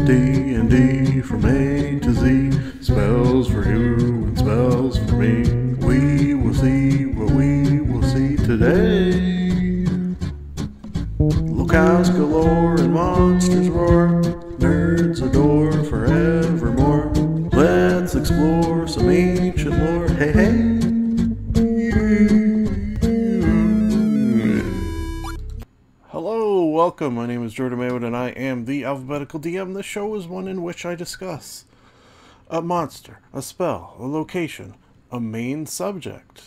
D&D from A to Z, spells for you and spells for me. We will see what we will see today. Locals galore and monsters roar, nerds adore forevermore. Let's explore some ancient lore. Hey, hey. Hello, welcome. My name is Jordan Maywood and I am the Alphabetical DM. This show is one in which I discuss a monster, a spell, a location, a main subject.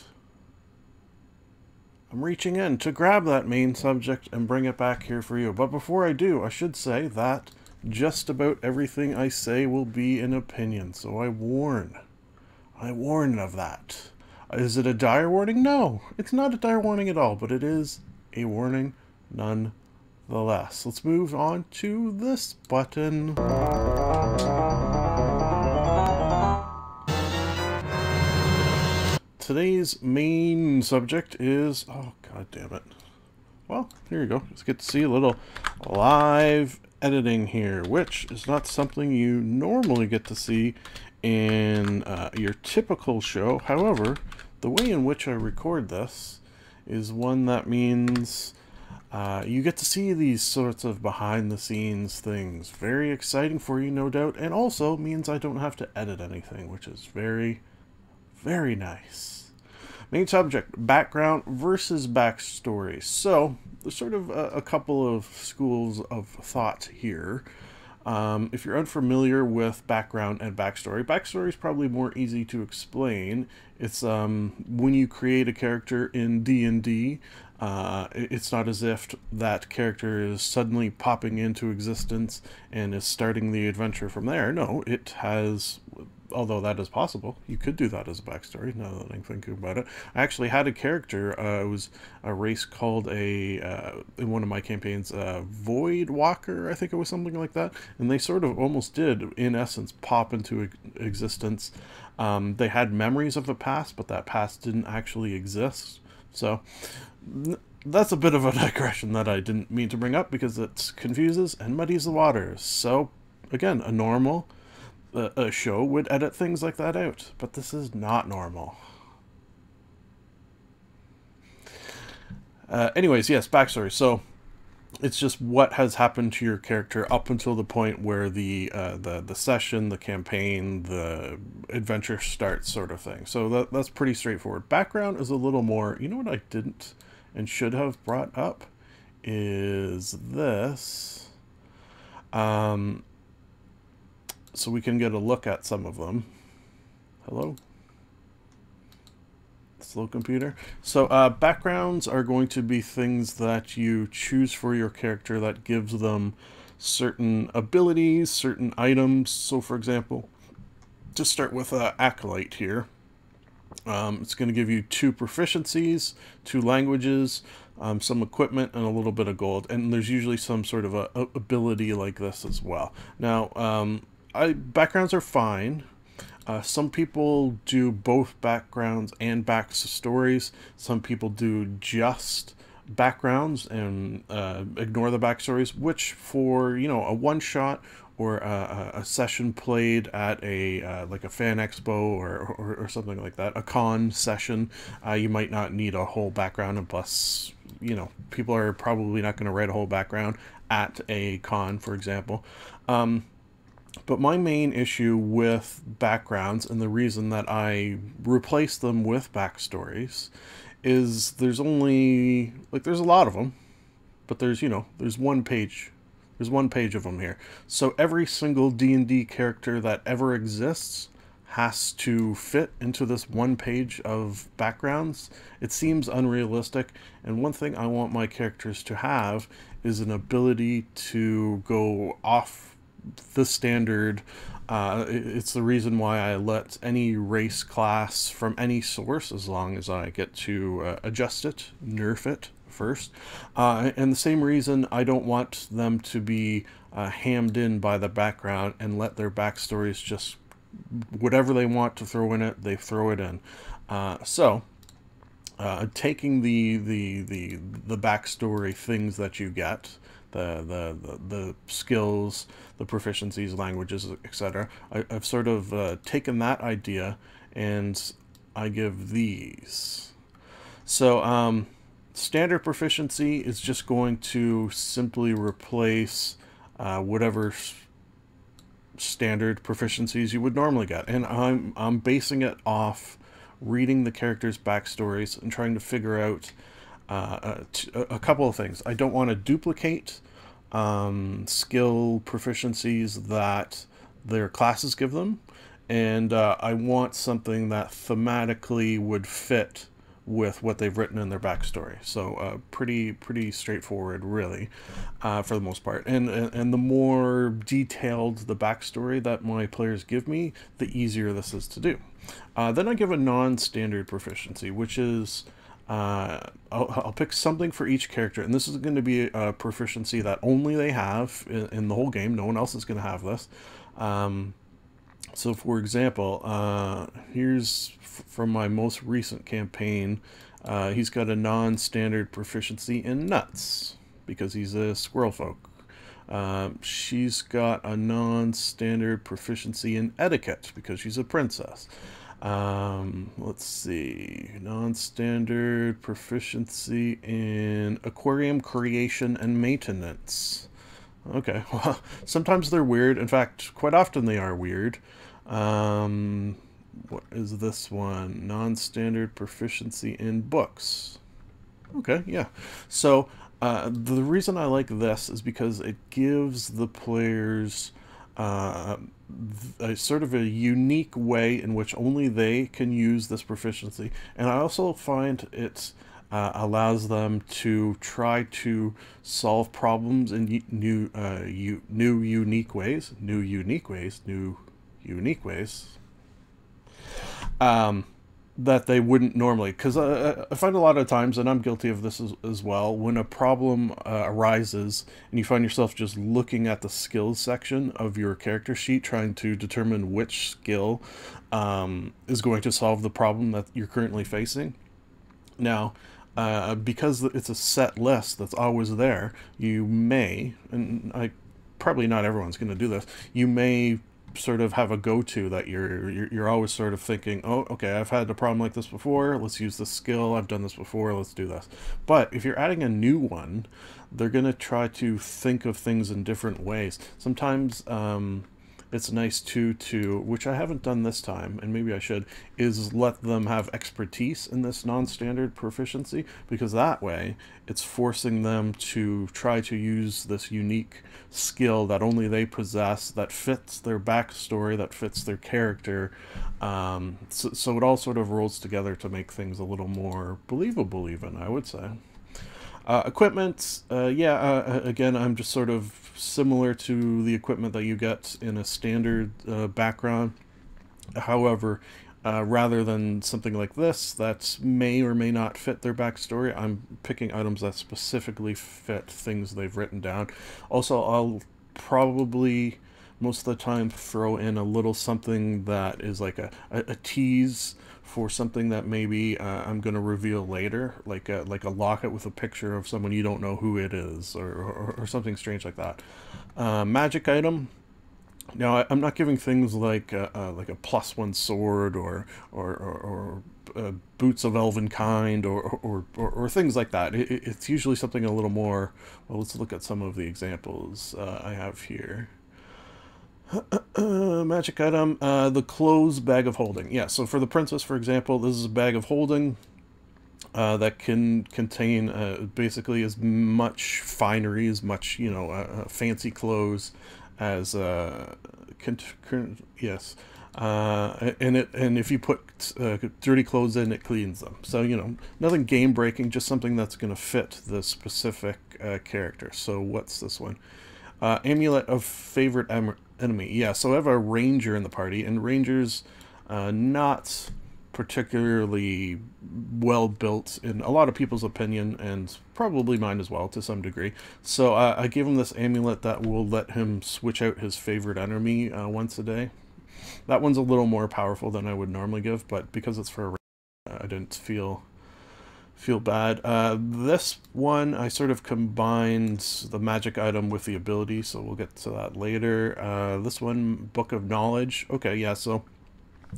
I'm reaching in to grab that main subject and bring it back here for you. But before I do, I should say that just about everything I say will be an opinion. So I warn of that. Is it a dire warning? No, it's not a dire warning at all, but it is a warning nonetheless. Let's move on to this button. Today's main subject is, oh god damn it. Well, here you go. Let's get to see a little live editing here, which is not something you normally get to see in your typical show. However, the way in which I record this is one that means you get to see these sorts of behind-the-scenes things. Very exciting for you, no doubt, and also means I don't have to edit anything, which is very, very nice. Main subject, background versus backstory. So, there's sort of a couple of schools of thought here. If you're unfamiliar with background and backstory is probably more easy to explain. It's when you create a character in D&D, it's not as if that character is suddenly popping into existence and is starting the adventure from there. No, it has, although that is possible, you could do that as a backstory, now that I'm thinking about it. I actually had a character, it was a race called in one of my campaigns, Void Walker, I think it was something like that, and they sort of almost did, in essence, pop into existence. They had memories of a past, but that past didn't actually exist, so that's a bit of a digression that I didn't mean to bring up because it confuses and muddies the waters. So, again, a normal a show would edit things like that out, but this is not normal. Anyways, yes, backstory. So it's just what has happened to your character up until the point where the session, the campaign, the adventure starts, sort of thing. So that's pretty straightforward. Background is a little more. You know what I didn't and should have brought up is this. So we can get a look at some of them. Hello? Slow computer. So backgrounds are going to be things that you choose for your character that gives them certain abilities, certain items. So for example, to start with Acolyte here, it's going to give you 2 proficiencies, 2 languages, some equipment, and a little bit of gold. And there's usually some sort of a ability like this as well. Now, backgrounds are fine. Some people do both backgrounds and backstories. Some people do just backgrounds and ignore the backstories, which for, you know, a one-shot or a session played at a like a fan expo or something like that, a con session, you might not need a whole background, and plus, you know, people are probably not going to write a whole background at a con, for example. But my main issue with backgrounds, and the reason that I replace them with backstories, is there's only, like, there's a lot of them, but there's, you know, there's one page of them here. So every single D&D character that ever exists has to fit into this one page of backgrounds. It seems unrealistic, and one thing I want my characters to have is an ability to go off the standard. It's the reason why I let any race class from any source, as long as I get to adjust it, nerf it first. And the same reason I don't want them to be hammed in by the background and let their backstories just, whatever they want to throw in it, they throw it in. So taking the backstory things that you get, the skills, the proficiencies, languages, etc. I've sort of taken that idea and I give these. So standard proficiency is just going to simply replace whatever standard proficiencies you would normally get, and I'm basing it off reading the characters' backstories and trying to figure out a couple of things. I don't want to duplicate skill proficiencies that their classes give them, and I want something that thematically would fit with what they've written in their backstory. So pretty straightforward, really, for the most part. And the more detailed the backstory that my players give me, the easier this is to do. Then I give a non-standard proficiency, which is I'll pick something for each character, and this is going to be a proficiency that only they have in the whole game. No one else is going to have this. So, for example, here's from my most recent campaign. He's got a non-standard proficiency in nuts because he's a squirrel folk. She's got a non-standard proficiency in etiquette because she's a princess. Let's see, non-standard proficiency in aquarium creation and maintenance. Okay, well, sometimes they're weird. In fact, quite often they are weird. What is this one? Non-standard proficiency in books. Okay, yeah. So the reason I like this is because it gives the players a sort of a unique way in which only they can use this proficiency, and I also find it allows them to try to solve problems in new unique ways, that they wouldn't normally. Because I find a lot of times, and I'm guilty of this as well, when a problem arises and you find yourself just looking at the skills section of your character sheet trying to determine which skill is going to solve the problem that you're currently facing. Now, because it's a set list that's always there, you may, and probably not everyone's going to do this, you may sort of have a go-to that you're always sort of thinking, oh, okay, I've had a problem like this before, let's use this skill, I've done this before, let's do this. But if you're adding a new one, they're going to try to think of things in different ways. Sometimes it's nice to which I haven't done this time, and maybe I should, is let them have expertise in this non-standard proficiency, because that way it's forcing them to try to use this unique skill that only they possess, that fits their backstory, that fits their character. So it all sort of rolls together to make things a little more believable, even, I would say. Equipment, again, I'm just sort of similar to the equipment that you get in a standard background. However, rather than something like this that may or may not fit their backstory, I'm picking items that specifically fit things they've written down. Also, I'll probably most of the time throw in a little something that is like a tease for something that maybe I'm going to reveal later, like a locket with a picture of someone you don't know who it is, or something strange like that. Magic item. Now, I'm not giving things like a +1 sword or boots of elven kind or things like that. It's usually something a little more. Well, let's look at some of the examples I have here. Magic item, the clothes bag of holding. Yeah, so for the princess, for example, this is a bag of holding that can contain basically as much finery, as much, fancy clothes as yes. And if you put dirty clothes in, it cleans them. So, nothing game breaking, just something that's going to fit the specific character. So what's this one? Amulet of favorite enemy. Yeah, so I have a ranger in the party, and rangers not particularly well built in a lot of people's opinion, and probably mine as well to some degree. So I gave him this amulet that will let him switch out his favorite enemy once a day. That one's a little more powerful than I would normally give, but because it's for a ranger, I didn't feel feel bad. This one, I sort of combined the magic item with the ability, so we'll get to that later. This one, Book of Knowledge. Okay, yeah, so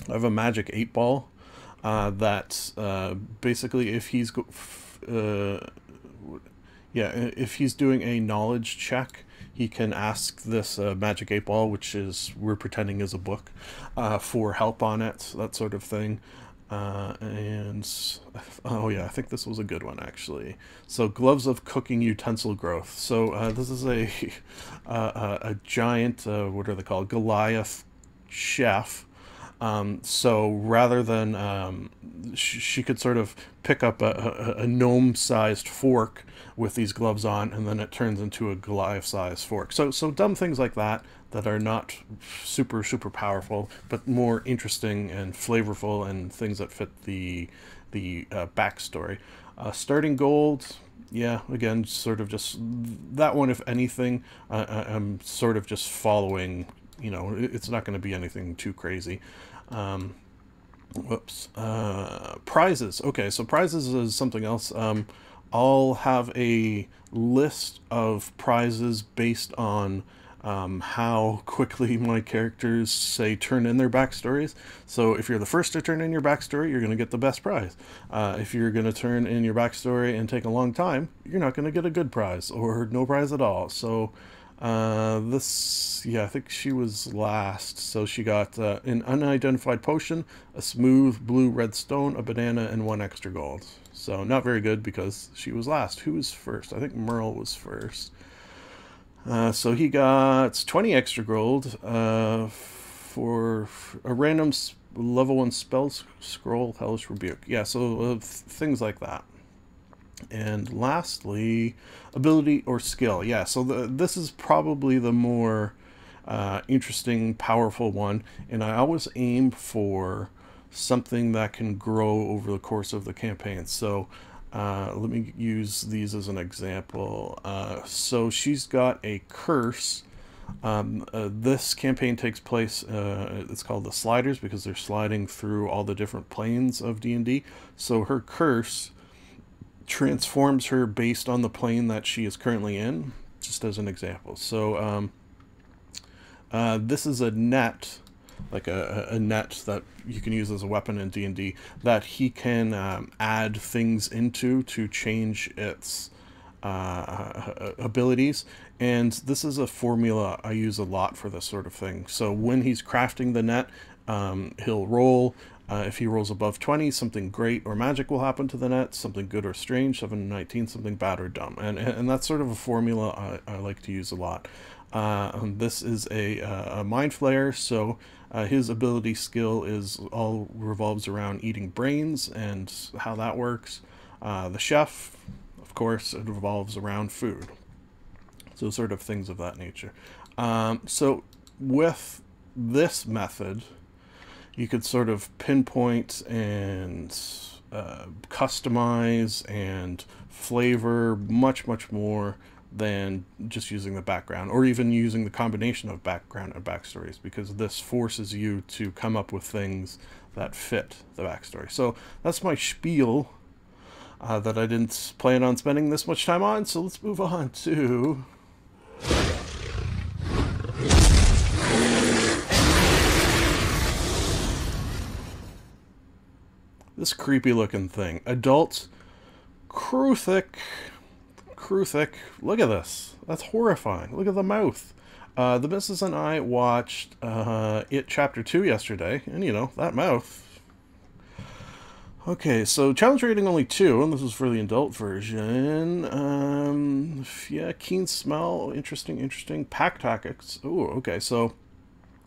I have a magic 8-ball that basically if he's if he's doing a knowledge check, he can ask this magic 8-ball, which is, we're pretending is a book, for help on it, that sort of thing. And oh yeah, I think this was a good one actually. So gloves of cooking utensil growth. So this is a giant, what are they called, Goliath chef. So rather than she could sort of pick up a gnome-sized fork with these gloves on, and then it turns into a Goliath-sized fork. So dumb things like that are not super powerful, but more interesting and flavorful, and things that fit the backstory. Starting gold, yeah, again, sort of just that one. If anything, I'm sort of just following. You know, it's not going to be anything too crazy. Whoops. Prizes. Okay, so prizes is something else. I'll have a list of prizes based on how quickly my characters, say, turn in their backstories. So if you're the first to turn in your backstory, you're going to get the best prize. If you're going to turn in your backstory and take a long time, you're not going to get a good prize, or no prize at all. So this, yeah, I think she was last. So she got an unidentified potion, a smooth blue-red stone, a banana, and 1 extra gold. So not very good because she was last. Who was first? I think Merle was first. So he got 20 extra gold for a random level 1 spell scroll, Hellish Rebuke. Yeah, so things like that. And lastly, ability or skill. Yeah, so this is probably the more interesting, powerful one. And I always aim for something that can grow over the course of the campaign. So let me use these as an example. So she's got a curse. This campaign takes place, it's called the Sliders, because they're sliding through all the different planes of D&D. So her curse transforms her based on the plane that she is currently in, just as an example. So this is a net, like a net that you can use as a weapon in D&D, that he can add things into to change its abilities. And this is a formula I use a lot for this sort of thing. So when he's crafting the net, he'll roll. If he rolls above 20, something great or magic will happen to the net, something good or strange, 7 to 19, something bad or dumb. And that's sort of a formula I like to use a lot. This is a mind flayer, so his ability skill is all revolves around eating brains and how that works. The chef, of course, it revolves around food. So sort of things of that nature. So with this method, you could sort of pinpoint and customize and flavor much more than just using the background, or even using the combination of background and backstories, because this forces you to come up with things that fit the backstory. So that's my spiel that I didn't plan on spending this much time on, so let's move on to this creepy looking thing. Adult Kruthik. Look at this. That's horrifying. Look at the mouth. The missus and I watched It Chapter 2 yesterday, and you know, that mouth. Okay, so challenge rating only 2, and this is for the adult version. Yeah, keen smell, interesting. Pack tactics. Oh, okay, so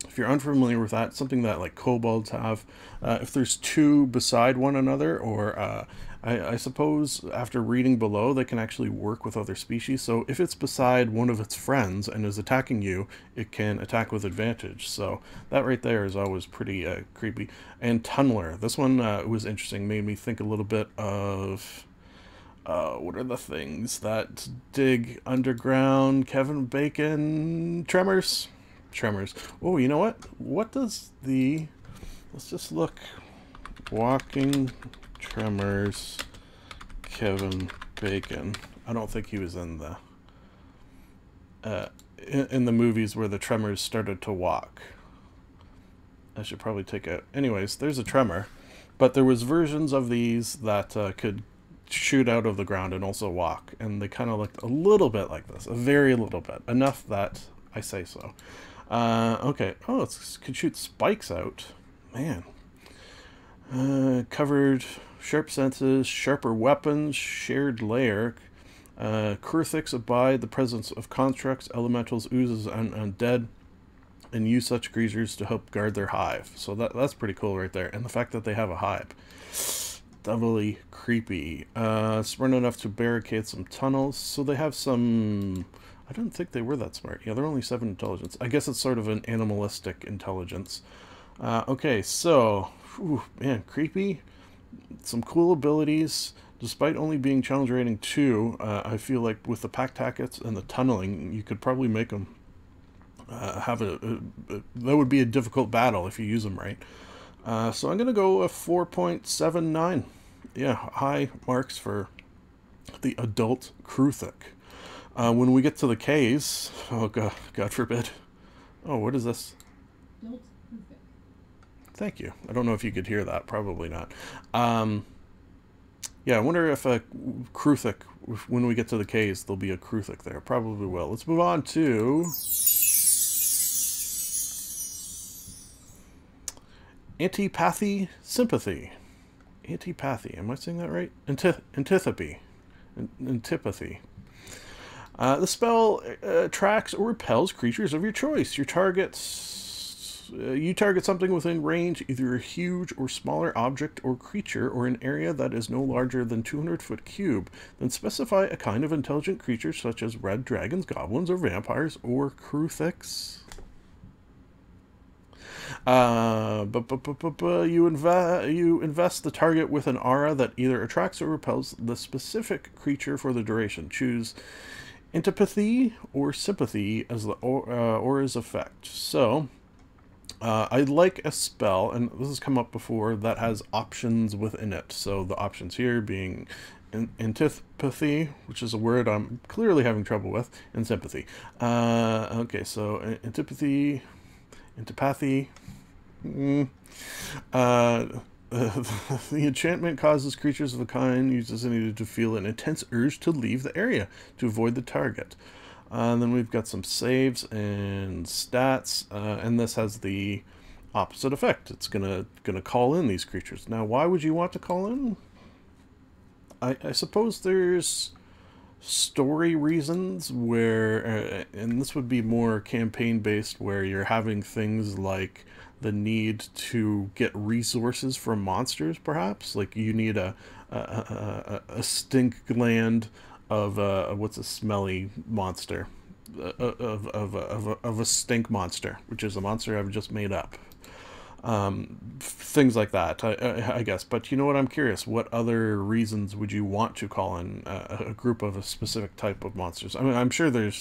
if you're unfamiliar with that, something that like kobolds have, if there's 2 beside one another, or I suppose after reading below, they can actually work with other species. So if it's beside one of its friends and is attacking you, it can attack with advantage. So that right there is always pretty creepy. And tunneler, this one was interesting, made me think a little bit of what are the things that dig underground? Kevin Bacon, Tremors. Oh, you know what? What does the... Let's just look. Walking Tremors Kevin Bacon. I don't think he was in the in the movies where the tremors started to walk. I should probably take out. Anyways, there's a tremor, but there was versions of these that could shoot out of the ground and also walk, and they kind of looked a little bit like this, a very little bit, enough that I say so. Okay. Oh, it could shoot spikes out. Man. Covered sharp senses, sharper weapons, shared layer. Kruthiks abide the presence of constructs, elementals, oozes, and undead, and use such creatures to help guard their hive. So that's pretty cool right there. And the fact that they have a hive. Doubly creepy. Smart enough to barricade some tunnels. So they have some... I didn't think they were that smart. Yeah, they're only 7 intelligence. I guess it's sort of an animalistic intelligence. Okay, so... Ooh, man, creepy. Some cool abilities. Despite only being challenge rating 2, I feel like with the pack tackets and the tunneling, you could probably make them have that would be a difficult battle if you use them right. So I'm going to go a 4.79. Yeah, high marks for the adult Kruthik. When we get to the K's, oh God forbid. Oh, what is this? Adult Kruthik. Thank you. I don't know if you could hear that. Probably not. Yeah, I wonder if a Kruthik, when we get to the K's, there'll be a Kruthik there. Probably will. Let's move on to... Antipathy, Sympathy. Antipathy. Am I saying that right? Antipathy. Antipathy. The spell attracts or repels creatures of your choice. You target something within range, either a huge or smaller object or creature, or an area that is no larger than 200-foot cube. Then specify a kind of intelligent creature, such as red dragons, goblins, or vampires, or Kruthiks. You invest the target with an aura that either attracts or repels the specific creature for the duration. Choose Antipathy or Sympathy as the aura's effect. So, I'd like a spell, and this has come up before, that has options within it. So the options here being Antipathy, which is a word I'm clearly having trouble with, and Sympathy. Okay, so Antipathy... Antipathy. The enchantment causes creatures of a kind uses needed to feel an intense urge to leave the area to avoid the target. Then we've got some saves and stats, and this has the opposite effect. It's gonna call in these creatures. Now, why would you want to call in? I suppose there's story reasons where, and this would be more campaign based, where you're having things like the need to get resources from monsters, perhaps. Like you need a stink gland of what's a smelly monster, of a stink monster, which is a monster I've just made up. Things like that, I guess. But you know what, I'm curious, what other reasons would you want to call in a group of a specific type of monsters? I mean, I'm sure there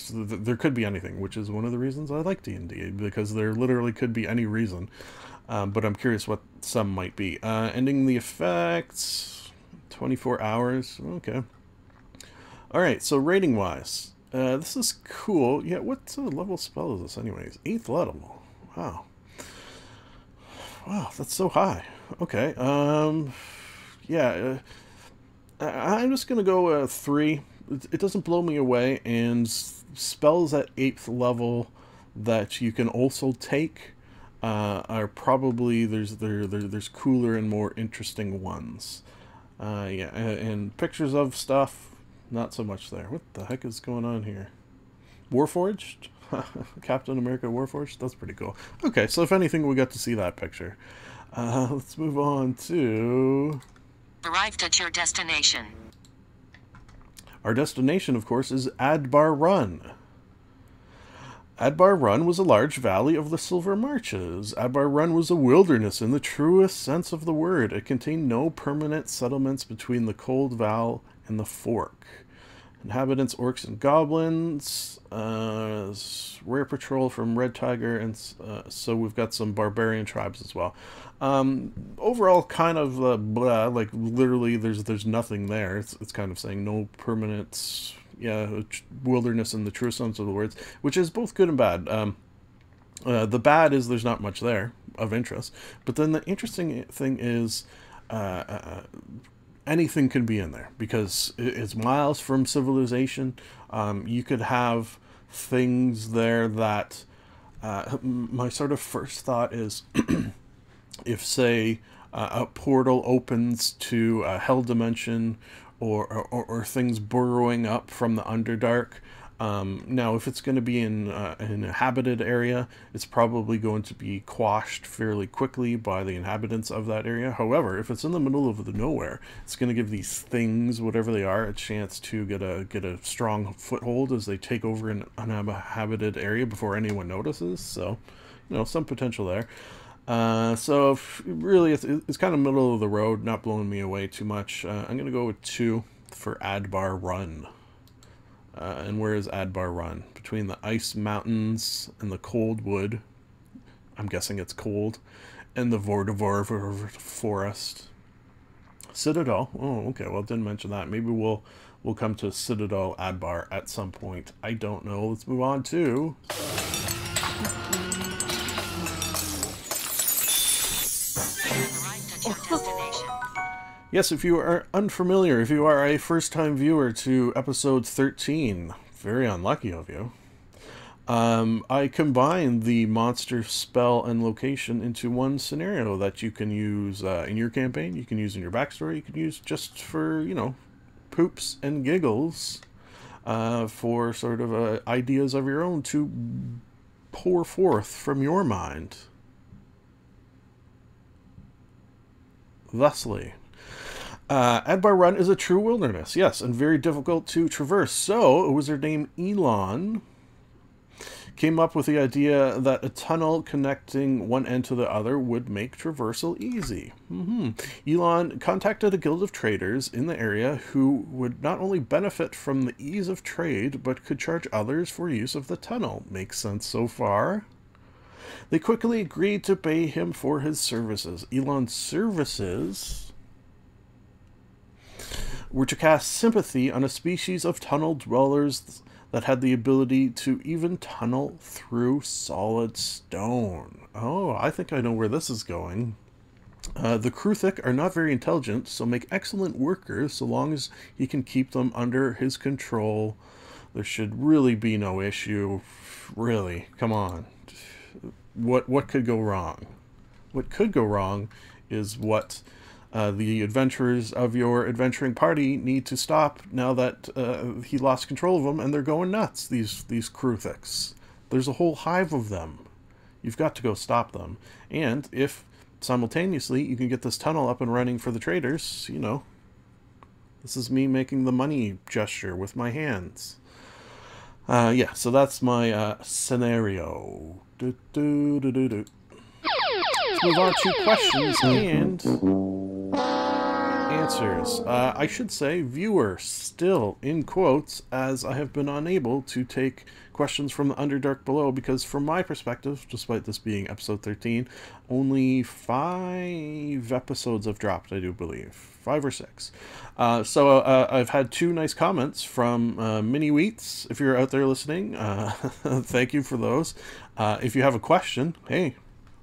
could be anything, which is one of the reasons I like D&D, because there literally could be any reason. But I'm curious what some might be. Ending the effects, 24 hours, okay. Alright, so rating wise, this is cool. Yeah, what level spell is this anyways? 8th level. Wow. Wow, that's so high. Okay, yeah, I'm just gonna go 3. It doesn't blow me away, and spells at 8th level that you can also take are probably, there's cooler and more interesting ones. Yeah, and pictures of stuff, not so much there. What the heck is going on here? Warforged? Captain America Warforged? That's pretty cool. Okay, so if anything, we got to see that picture. Let's move on to... Arrived at your destination. Our destination, of course, is Adbar Run. Adbar Run was a large valley of the Silver Marches. Adbar Run was a wilderness in the truest sense of the word. It contained no permanent settlements between the Cold Val and the Fork. Inhabitants, orcs and goblins. Rare patrol from Red Tiger, and so we've got some barbarian tribes as well. Overall, kind of blah. Like literally, there's nothing there. It's kind of saying no permanent, yeah, wilderness in the true sense of the words, which is both good and bad. The bad is there's not much there of interest, but then the interesting thing is. Anything can be in there because it's miles from civilization. You could have things there that my sort of first thought is if, say, a portal opens to a hell dimension or things burrowing up from the Underdark. Now, if it's going to be in an inhabited area, it's probably going to be quashed fairly quickly by the inhabitants of that area. However, if it's in the middle of the nowhere, it's going to give these things, whatever they are, a chance to get a strong foothold as they take over an uninhabited area before anyone notices. So, some potential there. So really, it's kind of middle of the road, not blowing me away too much. I'm going to go with 2 for Adbar Run. And where is Adbar Run? Between the ice mountains and the cold wood. I'm guessing it's cold. And the Vortivor forest. Citadel. Oh, okay. Well, didn't mention that. Maybe we'll come to Citadel Adbar at some point. I don't know. Let's move on to... Yes, if you are unfamiliar, if you are a first-time viewer to episode 13, very unlucky of you, I combined the monster, spell, and location into one scenario that you can use in your campaign, you can use in your backstory, you can use just for, poops and giggles, for sort of ideas of your own to pour forth from your mind. Thusly. Adbar Run is a true wilderness, yes, and very difficult to traverse. So, a wizard named Elon came up with the idea that a tunnel connecting one end to the other would make traversal easy. Elon contacted a guild of traders in the area who would not only benefit from the ease of trade, but could charge others for use of the tunnel. Makes sense so far? They quickly agreed to pay him for his services. Elon's services were to cast Sympathy on a species of tunnel dwellers that had the ability to even tunnel through solid stone. Oh, I think I know where this is going. The Kruthik are not very intelligent, so make excellent workers so long as he can keep them under his control. There should really be no issue. Really, come on. What could go wrong? What could go wrong is what the adventurers of your adventuring party need to stop now that he lost control of them and they're going nuts, these Kruthiks. There's a whole hive of them. You've got to go stop them. And if simultaneously you can get this tunnel up and running for the traders, this is me making the money gesture with my hands. Yeah, so that's my scenario. Let's move on to questions and answers. I should say viewer, still in quotes, as I have been unable to take questions from the Underdark below because from my perspective, despite this being episode 13, only 5 episodes have dropped, I do believe. 5 or 6. So I've had 2 nice comments from Mini Wheats. If you're out there listening, thank you for those. If you have a question, hey,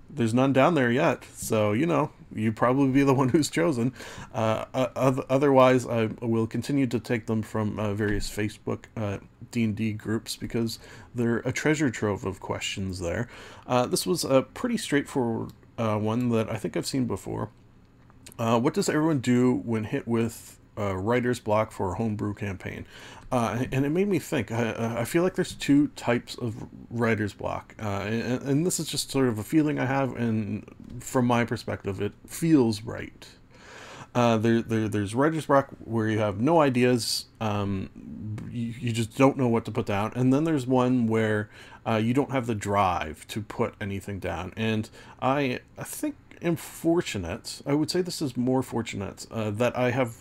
there's none down there yet, so you'd probably be the one who's chosen. Otherwise, I will continue to take them from various Facebook D&D groups because they're a treasure trove of questions there. This was a pretty straightforward one that I think I've seen before. What does everyone do when hit with writer's block for a homebrew campaign? And it made me think. I feel like there's 2 types of writer's block, and this is just sort of a feeling I have, and from my perspective, it feels right. There's writer's block where you have no ideas, you just don't know what to put down, and then there's one where you don't have the drive to put anything down, and I think am fortunate, I would say this is more fortunate, that I have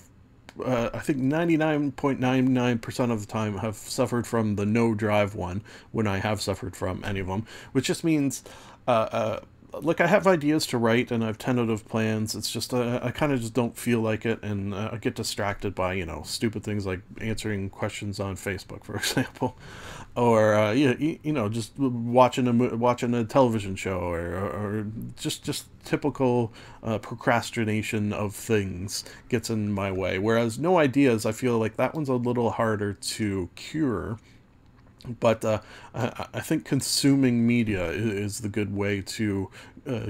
I think 99.99% of the time have suffered from the no drive one when I have suffered from any of them, which just means like I have ideas to write and I have tentative plans. It's just I kind of just don't feel like it, and I get distracted by, you know, stupid things like answering questions on Facebook, for example, or you know, just watching a television show, or just typical procrastination of things gets in my way. Whereas no ideas, I feel like that one's a little harder to cure. But I think consuming media is the good way to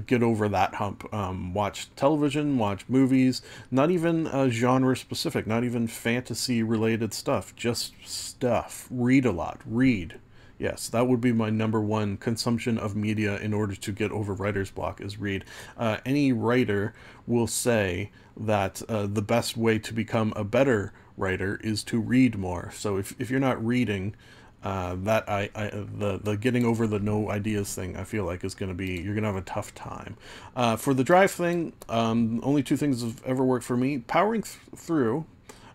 get over that hump. Watch television, watch movies, not even genre specific, not even fantasy related stuff, just stuff. Read a lot. Read. Yes, that would be my number one consumption of media in order to get over writer's block, is read. Any writer will say that the best way to become a better writer is to read more. So if you're not reading, the getting over the no ideas thing, I feel like, is going to be, you're going to have a tough time. For the drive thing, only two things have ever worked for me. Powering through,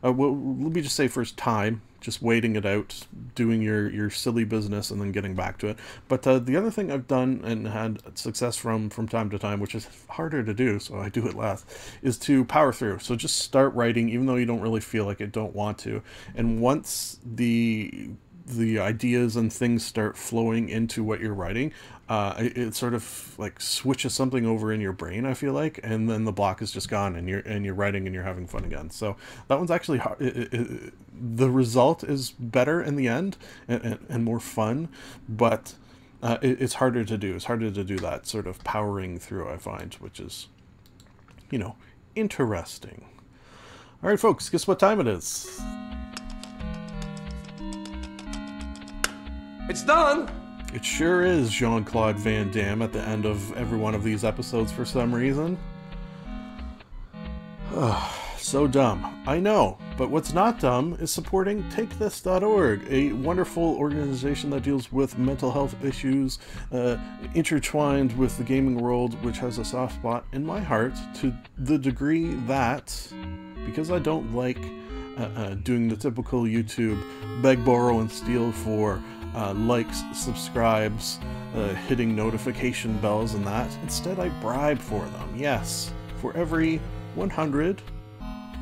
well, let me just say first, time, just waiting it out, doing your silly business and then getting back to it. But the other thing I've done and had success from time to time, which is harder to do, so I do it last, is to power through. So just start writing, even though you don't really feel like it, don't want to. And once the ideas and things start flowing into what you're writing, it sort of like switches something over in your brain, I feel like, and then the block is just gone, and you're writing and you're having fun again. So that one's actually hard. The result is better in the end, and more fun, but it's harder to do. It's harder to do that sort of powering through, I find, which is, you know, interesting. All right, folks, guess what time it is? It's done! It sure is Jean-Claude Van Damme at the end of every one of these episodes for some reason. So dumb. I know, but what's not dumb is supporting TakeThis.org, a wonderful organization that deals with mental health issues, intertwined with the gaming world, which has a soft spot in my heart to the degree that, because I don't like doing the typical YouTube beg, borrow, and steal for likes, subscribes, hitting notification bells and that. Instead, I bribe for them. Yes, for every 100,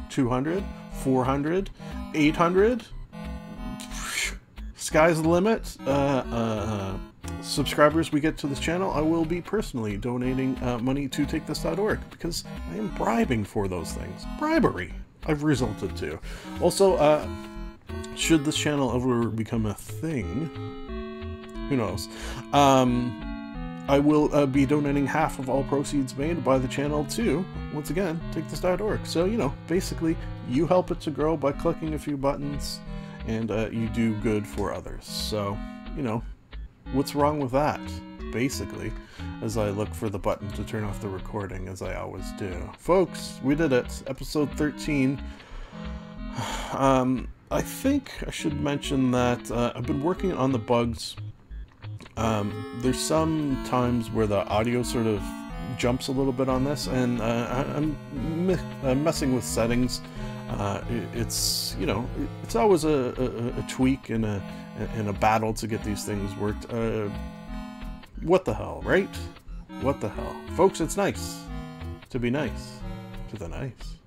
200, 400, 800, sky's the limit, subscribers we get to this channel, I will be personally donating money to TakeThis.org, because I am bribing for those things. Bribery, I've resulted to. Also, should this channel ever become a thing, who knows, I will be donating half of all proceeds made by the channel to, once again, TakeThis.org. So, you know, basically, you help it to grow by clicking a few buttons, and you do good for others. So, you know, what's wrong with that, basically, as I look for the button to turn off the recording, as I always do. Folks, we did it. Episode 13. I think I should mention that I've been working on the bugs. There's some times where the audio sort of jumps a little bit on this, and I'm messing with settings. It's, you know, it's always a tweak and a battle to get these things worked. What the hell, right? What the hell? Folks, it's nice to be nice to the nice.